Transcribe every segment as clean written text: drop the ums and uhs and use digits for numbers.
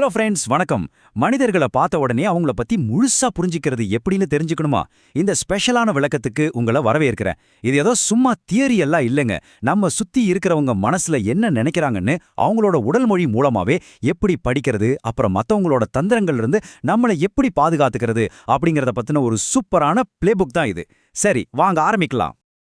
Hello friends, வணக்கம். மனிதர்களை பார்த்த உடனே அவங்கள பத்தி முழுசா புரிஞ்சிக்கிறது எப்படின்னு தெரிஞ்சுக்கணுமா? இந்த ஸ்பெஷலான விளக்கத்துக்கு உங்களை வரவேற்கிறேன். இது ஏதோ சும்மா தியரி எல்லாம் இல்லைங்க. நம்ம சுத்தி இருக்கிறவங்க மனசுல என்ன நினைக்கிறாங்கன்னு அவங்களோட உடல் மொழி மூலமாவே எப்படி படிக்கிறது, அப்புறம் மத்தவங்களோட தந்திரங்கள்ல இருந்து நம்மளை எப்படி பாதுகாத்துக்கிறது அப்படிங்கறத பத்தின ஒரு சூப்பரான பிளேபுக் தான் இது. சரி, வாங்க ஆரம்பிக்கலாம்.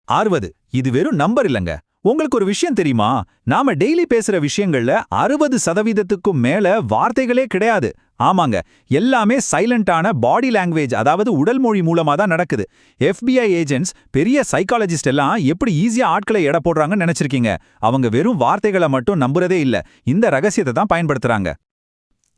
60 இது வெறும் நம்பர் இல்லங்க. உங்களுக்கு ஒரு விஷயம் தெரியுமா? நாம டெய்லி பேசுற விஷயங்கள்ல 60% மேல வார்த்தைகளே கிடையாது. ஆமாங்க, எல்லாமே சைலண்டான பாடி லாங்குவேஜ், அதாவது உடல் மொழி மூலமா தான் நடக்குது. FBI ஏஜென்ட்ஸ், பெரிய சைக்காலஜிஸ்ட் எல்லாம் எப்படி ஈஸியா ஆட்களை எடை போடுறாங்கன்னு நினைச்சிருக்கீங்க? அவங்க வெறும் வார்த்தைகளை மட்டும் நம்புறதே இல்ல, இந்த ரகசியத்தை தான் பயன்படுத்துறாங்க.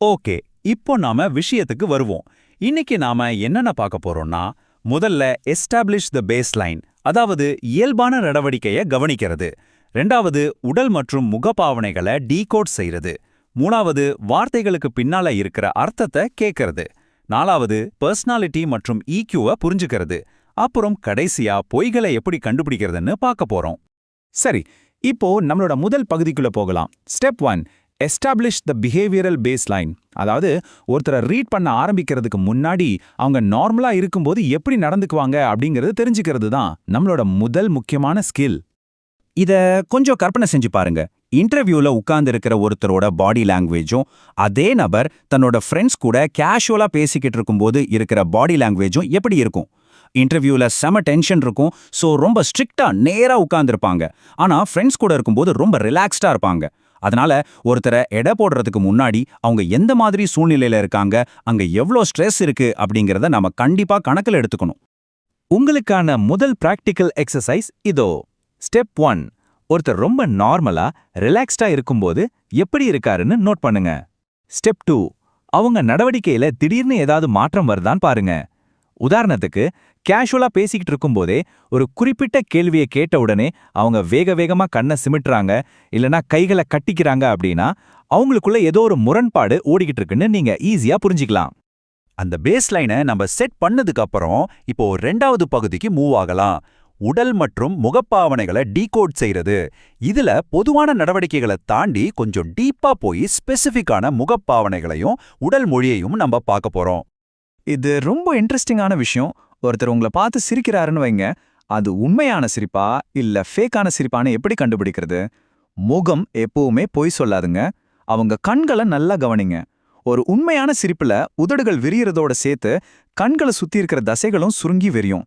ஓகே, இப்போ நாம விஷயத்துக்கு வருவோம். இன்னைக்கு நாம என்னென்ன பார்க்க போறோம்னா, முதல்ல எஸ்டாப்ளிஷ் த பேஸ்லைன், அதாவது இயல்பான நடவடிக்கையை கவனிக்கிறது. ரெண்டாவது, உடல் மற்றும் முகபாவனைகளை டீகோட் செய்யறது. மூணாவது, வார்த்தைகளுக்கு பின்னால இருக்கிற அர்த்தத்தை கேட்கறது. நாலாவது, பர்சனாலிட்டி மற்றும் EQவை புரிஞ்சுக்கிறது. அப்புறம் கடைசியா பொய்களை எப்படி கண்டுபிடிக்கிறதுன்னு பார்க்க போறோம். சரி, இப்போ நம்மளோட முதல் பகுதிக்குள்ள போகலாம். ஸ்டெப் 1, எஸ்டாப்ளிஷ் த பிஹேவியரல் பேஸ்லைன். அதாவது ஒருத்தரை ரீட் பண்ண ஆரம்பிக்கிறதுக்கு முன்னாடி அவங்க நார்மலா இருக்கும்போது எப்படி நடந்துக்குவாங்க அப்படிங்கிறது தெரிஞ்சுக்கிறது தான் நம்மளோட முதல் முக்கியமான ஸ்கில். இத கொஞ்சம் கற்பனை செஞ்சு பாருங்க. இன்டர்வியூல உட்கார்ந்து இருக்கிற ஒருத்தரோட பாடி லாங்குவேஜும் அதே நபர் தன்னோட ஃப்ரெண்ட்ஸ் கூட கேஷுவலா பேசிக்கிட்டு இருக்கும்போது இருக்கிற பாடி லாங்குவேஜும் எப்படி இருக்கும்? இன்டர்வியூல செம டென்ஷன் இருக்கும், ஸோ ரொம்ப ஸ்ட்ரிக்டா நேரா உட்கார்ந்துருப்பாங்க. ஆனா ஃப்ரெண்ட்ஸ் கூட இருக்கும்போது ரொம்ப ரிலாக்ஸ்டா இருப்பாங்க. அதனால ஒருத்தரை எடை போடுறதுக்கு முன்னாடி அவங்க எந்த மாதிரி சூழ்நிலையில இருக்காங்க, அங்க எவ்வளோ ஸ்ட்ரெஸ் இருக்கு அப்படிங்கிறத நாம கண்டிப்பா கணக்கில் எடுத்துக்கணும். உங்களுக்கான முதல் பிராக்டிக்கல் எக்ஸசைஸ் இதோ. ஸ்டெப் 1, ஒருத்தர் ரொம்ப நார்மலா ரிலாக்ஸ்டா இருக்கும்போது எப்படி இருக்காருன்னு நோட் பண்ணுங்க. ஸ்டெப் 2, அவங்க நடவடிக்கையில திடீர்னு ஏதாவது மாற்றம் வருதான்னு பாருங்க. உதாரணத்துக்கு, கேஷுவலா பேசிக்கிட்டு இருக்கும்போதே ஒரு குறிப்பிட்ட கேள்வியை கேட்ட உடனே அவங்க வேக வேகமா கண்ணை சிமிட்டுறாங்க, இல்லனா கைகளை கட்டிக்கிறாங்க அப்படின்னா அவங்களுக்குள்ள ஏதோ ஒரு முரண்பாடு ஓடிக்கிட்டு இருக்குன்னு நீங்க ஈஸியா புரிஞ்சிக்கலாம். அந்த பேஸ்லைனை நம்ம செட் பண்ணதுக்கு அப்புறம் இப்போ ரெண்டாவது பகுதிக்கு மூவ் ஆகலாம். உடல் மற்றும் முகப்பாவனைகளை டீகோட் செய்யறது. இதுல பொதுவான நடவடிக்கைகளை தாண்டி கொஞ்சம் டீப்பா போய் ஸ்பெசிஃபிக்கான முகப்பாவனைகளையும் உடல் மொழியையும் நம்ம பார்க்க போறோம். இது ரொம்ப இன்ட்ரெஸ்டிங்கான விஷயம். ஒருத்தர் உங்களை பார்த்து சிரிக்கிறாருன்னு வைங்க, அது உண்மையான சிரிப்பா இல்ல ஃபேக்கான சிரிப்பான்னு எப்படி கண்டுபிடிக்கிறது? முகம் எப்பவுமே பொய் சொல்லாதுங்க. அவங்க கண்களை நல்லா கவனிங்க. ஒரு உண்மையான சிரிப்புல உதடுகள் விரியறதோட சேர்த்து கண்களை சுத்தி இருக்கிற தசைகளும் சுருங்கி விரியும்.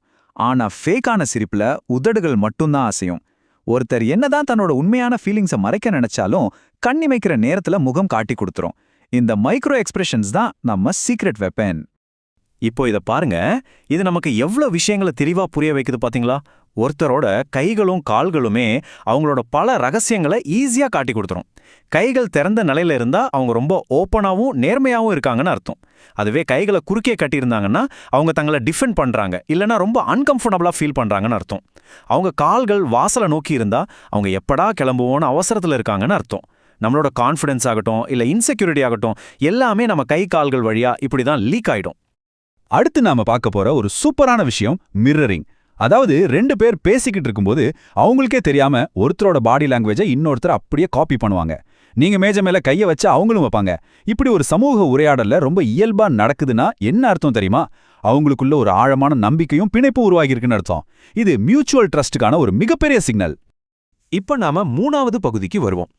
ஆனா ஃபேக்கான சிரிப்புல உதடுகள் மட்டும்தான் அசையும். ஒருத்தர் என்னதான் தன்னோட உண்மையான ஃபீலிங்ஸை மறைக்க நினைச்சாலும் கண்ணிமைக்கிற நேரத்துல முகம் காட்டி கொடுத்துரும். இந்த மைக்ரோ எக்ஸ்பிரஷன்ஸ் தான் நம்ம சீக்ரெட் வெப்பன். இப்போ இத பாருங்க, இது நமக்கு எவ்வளவு விஷயங்களை தெளிவா புரிய வைக்குது பாத்தீங்களா? ஒருத்தரோட கைகளும் கால்களுமே அவங்களோட பல ரகசியங்களை ஈஸியா காட்டி கொடுத்துரும். கைகள் திறந்த நிலையில இருந்தா அவங்க ரொம்ப ஓப்பனாவும் நேர்மையாவும் இருக்காங்கன்னு அர்த்தம். அதுவே கைகளை குறுக்கே கட்டியிருந்தாங்கன்னா அவங்க தங்களை டிஃபெண்ட் பண்றாங்க, இல்லைன்னா ரொம்ப அன்கம்ஃபர்டபுளா ஃபீல் பண்றாங்கன்னு அர்த்தம். அவங்க கால்கள் வாசலை நோக்கி இருந்தா அவங்க எப்படா கிளம்புவோன்னு அவசரத்துல இருக்காங்கன்னு அர்த்தம். நம்மளோட கான்ஃபிடன்ஸ் ஆகட்டும் இல்ல இன்செக்யூரிட்டி ஆகட்டும், எல்லாமே நம்ம கை கால்கள் வழியா இப்படிதான் லீக் ஆயிடும். அடுத்து நாம பார்க்க போற ஒரு சூப்பரான விஷயம் மிரரிங். அதாவது 2 பேர் பேசிக்கிட்டு இருக்கும்போது அவங்களுக்கே தெரியாம ஒருத்தரோட பாடி லாங்குவேஜை இன்னொருத்தர் அப்படியே காப்பி பண்ணுவாங்க. நீங்க மேஜை மேல கையை வச்சு அவங்களும் வைப்பாங்க. இப்படி ஒரு சமூக உரையாடல்ல ரொம்ப இயல்பா நடக்குதுன்னா என்ன அர்த்தம் தெரியுமா? அவங்களுக்குள்ள ஒரு ஆழமான நம்பிக்கையும் பிணைப்பும் உருவாகியிருக்குன்னு அர்த்தம். இது மியூச்சுவல் ட்ரஸ்டுக்கான ஒரு மிகப்பெரிய சிக்னல். இப்ப நாம 3வது பகுதிக்கு வருவோம்.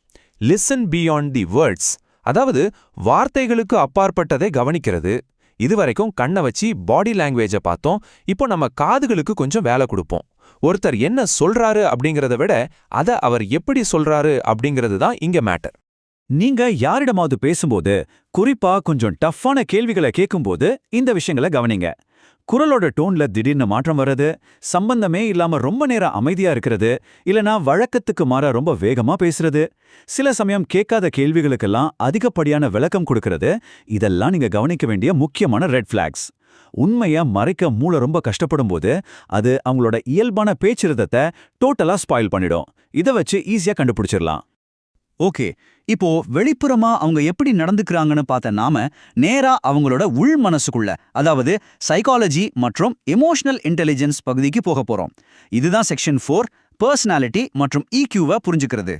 லிசன் பியாண்ட் தி வேர்ட்ஸ், அதாவது வார்த்தைகளுக்கு அப்பாற்பட்டதை கவனிக்கிறது. இதுவரைக்கும் கண்ணை வச்சு பாடி லாங்குவேஜை பார்த்தோம். இப்போ நம்ம காதுகளுக்கு கொஞ்சம் வேலை கொடுப்போம். ஒருத்தர் என்ன சொல்றாரு அப்படிங்கறத விட அதை அவர் எப்படி சொல்றாரு அப்படிங்கிறது தான் இங்க மேட்டர். நீங்க யாரிடமாவது பேசும்போது, குறிப்பா கொஞ்சம் டஃப்பான கேள்விகளை கேட்கும்போது இந்த விஷயங்களை கவனிங்க. குரலோட டோன்ல திடீர்னு மாற்றம் வர்றது, சம்பந்தமே இல்லாம ரொம்ப நேரம் அமைதியா இருக்கிறது, இல்லனா வழக்கத்துக்கு மாற ரொம்ப வேகமா பேசுறது, சில சமயம் கேட்காத கேள்விகளுக்கெல்லாம் அதிகப்படியான விளக்கம் கொடுக்கறது, இதெல்லாம் நீங்க கவனிக்க வேண்டிய முக்கியமான ரெட் ஃபிளாக்ஸ். உண்மையா மறைக்க மூளை ரொம்ப கஷ்டப்படும் போது அது அவங்களோட இயல்பான பேச்சிருதத்தை டோட்டலா ஸ்பாயில் பண்ணிடும். இதை வச்சு ஈஸியா கண்டுபிடிச்சிடலாம். ஓகே, இப்போ வெளிப்புறமா அவங்க எப்படி நடந்துக்கிறாங்கன்னு பார்த்த நாம நேரா அவங்களோட உள் மனசுக்குள்ள, அதாவது சைக்காலஜி மற்றும் எமோஷனல் இன்டெலிஜென்ஸ் பகுதிக்கு போக போறோம். இதுதான் செக்ஷன் 4, பர்சனாலிட்டி மற்றும் EQவை புரிஞ்சுக்கிறது.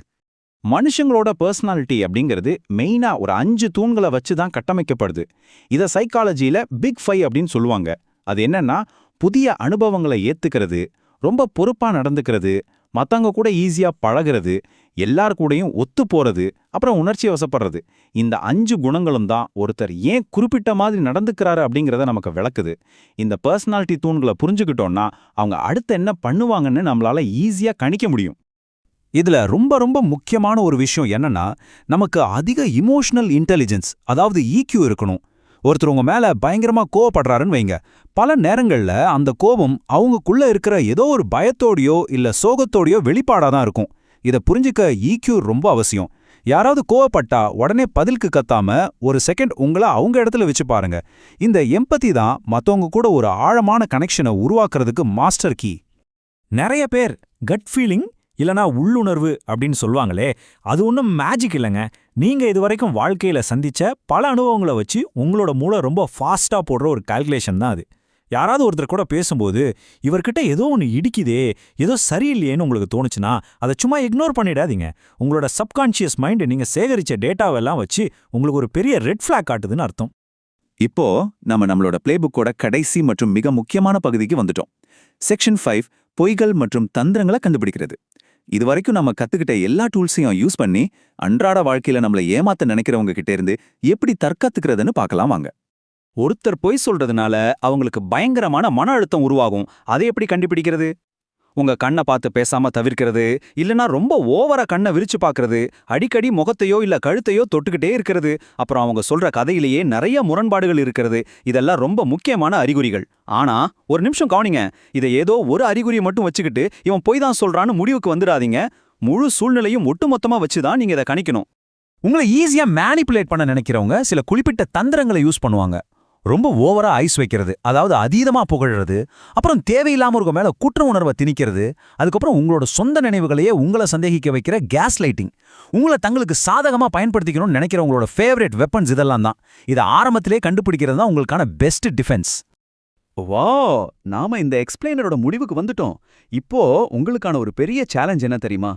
மனுஷங்களோட பர்சனாலிட்டி அப்படிங்கிறது மெயினா ஒரு 5 தூண்களை வச்சு தான் கட்டமைக்கப்படுது. இதை சைக்காலஜியில பிக் 5 அப்படின்னு சொல்லுவாங்க. அது என்னன்னா, புதிய அனுபவங்களை ஏத்துக்கிறது, ரொம்ப பொறுப்பா நடந்துக்கிறது, மத்தவங்க கூட ஈஸியா பழகிறது, எல்லார் கூடயும் ஒத்து போறது, அப்புறம் உணர்ச்சி வசப்படுறது. இந்த 5 குணங்களும் தான் ஒருத்தர் ஏன் குறிப்பிட்ட மாதிரி நடந்துக்கிறாரு அப்படிங்கிறத நமக்கு விளக்குது. இந்த பர்சனாலிட்டி தூண்களை புரிஞ்சுக்கிட்டோம்னா அவங்க அடுத்து என்ன பண்ணுவாங்கன்னு நம்மளால ஈஸியா கணிக்க முடியும். இதுல ரொம்ப ரொம்ப முக்கியமான ஒரு விஷயம் என்னன்னா, நமக்கு அதிக இமோஷனல் இன்டெலிஜென்ஸ், அதாவது EQ இருக்கணும். ஒருத்தர் உங்க மேல பயங்கரமா கோவப்படுறாருன்னு வைங்க. பல நேரங்கள்ல அந்த கோபம் அவங்களுக்குள்ள இருக்கிற ஏதோ ஒரு பயத்தோடையோ இல்ல சோகத்தோடையோ வெளிப்பாடா தான் இருக்கும். இத புரிஞ்சுக்க EQ ரொம்ப அவசியம். யாராவது கோவப்பட்டா உடனே பதிலுக்கு கத்தாம ஒரு செகண்ட் உங்களை அவங்க இடத்துல வச்சு பாருங்க. இந்த எம்பதி தான் மத்தவங்க கூட ஒரு ஆழமான கனெக்ஷனை உருவாக்குறதுக்கு மாஸ்டர் கீ. நிறைய பேர் கட் ஃபீலிங் இல்லனா உள்ளுணர்வு அப்படின்னு சொல்லுவாங்களே, அது ஒன்றும் மேஜிக் இல்லைங்க. நீங்க இதுவரைக்கும் வாழ்க்கையில சந்திச்ச பல அனுபவங்களை வச்சு உங்களோட மூளை ரொம்ப ஃபாஸ்டா போடுற ஒரு கால்குலேஷன் தான் அது. யாராவது ஒருத்தர் கூட பேசும்போது இவர்கிட்ட ஏதோ ஒன்று இடிக்குதே, ஏதோ சரியில்லையேன்னு உங்களுக்கு தோணுச்சுன்னா அதை சும்மா இக்னோர் பண்ணிடாதீங்க. உங்களோட சப்கான்ஷியஸ் மைண்ட் நீங்க சேகரிச்ச டேட்டாவெல்லாம் வச்சு உங்களுக்கு ஒரு பெரிய ரெட் ஃபிளாக் காட்டுதுன்னு அர்த்தம். இப்போ நம்மளோட பிளேபுக்கோட கடைசி மற்றும் மிக முக்கியமான பகுதிக்கு வந்துட்டோம். செக்ஷன் 5 பொய்கள் மற்றும் தந்திரங்களை கண்டுபிடிக்கிறது. இதுவரைக்கும் நம்ம கத்துக்கிட்ட எல்லா டூல்ஸையும் யூஸ் பண்ணி அன்றாட வாழ்க்கையில நம்மளை ஏமாத்த நினைக்கிறவங்க கிட்ட இருந்து எப்படி தற்காத்துக்கிறதுன்னு பார்க்கலாம் வாங்க. ஒருத்தர் பொய் சொல்றதுனால அவங்களுக்கு பயங்கரமான மன அழுத்தம் உருவாகும். அதை எப்படி கண்டுபிடிக்கிறது? உங்க கண்ணை பார்த்து பேசாம தவிர்க்கிறது, இல்லனா ரொம்ப ஓவரா கண்ணை விரிச்சு பார்க்கறது, அடிக்கடி முகத்தையோ இல்ல கழுத்தையோ தொட்டுக்கிட்டே இருக்கிறது, அப்புறம் அவங்க சொல்ற கதையிலேயே நிறைய முரண்பாடுகள் இருக்கிறது, இதெல்லாம் ரொம்ப முக்கியமான அறிகுறிகள். ஆனா ஒரு நிமிஷம் கவனிங்க, இதை ஏதோ ஒரு அறிகுறியை மட்டும் வச்சுக்கிட்டு இவன் பொய் தான் சொல்றான்னு முடிவுக்கு வந்துடாதீங்க. முழு சூழ்நிலையும் ஒட்டுமொத்தமா வச்சுதான் நீங்க இதை கணிக்கணும். உங்களை ஈஸியா மேனிப்புலேட் பண்ண நினைக்கிறவங்க சில குறிப்பிட்ட தந்திரங்களை யூஸ் பண்ணுவாங்க. ரொம்ப ஓவரா ஐஸ் வைக்கிறது, அதாவது அதீதமா புகழ்றது, அப்புறம் தேவையில்லாம ஒரு மேல குற்ற உணர்வை திணிக்கிறது, அதுக்கப்புறம் உங்களோட சொந்த நினைவுகளையே உங்களை சந்தேகிக்க வைக்கிற கேஸ் லைட்டிங், உங்களை தங்களுக்கு சாதகமா பயன்படுத்திக்கணும்னு நினைக்கிறவங்களோட ஃபேவரட் வெப்பன்ஸ் இதெல்லாம் தான். இதை ஆரம்பத்திலே கண்டுபிடிக்கிறது தான் உங்களுக்கான பெஸ்ட் டிஃபென்ஸ். வா, நாம இந்த எக்ஸ்பிளைனரோட முடிவுக்கு வந்துட்டோம். இப்போ உங்களுக்கான ஒரு பெரிய சேலஞ்ச் என்ன தெரியுமா?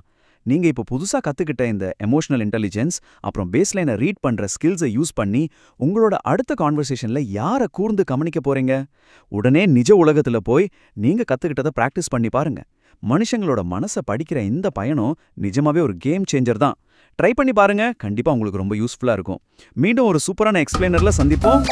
நீங்க இப்போ புதுசா கத்துக்கிட்ட இந்த எமோஷனல் இன்டெலிஜென்ஸ் அப்புறம் பேஸ்லைனை ரீட் பண்ற ஸ்கில்ஸை யூஸ் பண்ணி உங்களோட அடுத்த கான்வர்சேஷன்ல யாரை கூர்ந்து கவனிக்க போறீங்க? உடனே நிஜ உலகத்துல போய் நீங்க கத்துக்கிட்டதை பிராக்டிஸ் பண்ணி பாருங்க. மனுஷங்களோட மனசை படிக்கிற இந்த பயணம் நிஜமாவே ஒரு கேம் சேஞ்சர் தான். ட்ரை பண்ணி பாருங்க, கண்டிப்பா உங்களுக்கு ரொம்ப யூஸ்ஃபுல்லா இருக்கும். மீண்டும் ஒரு சூப்பரான எக்ஸ்பிளைனர்ல சந்திப்போம்.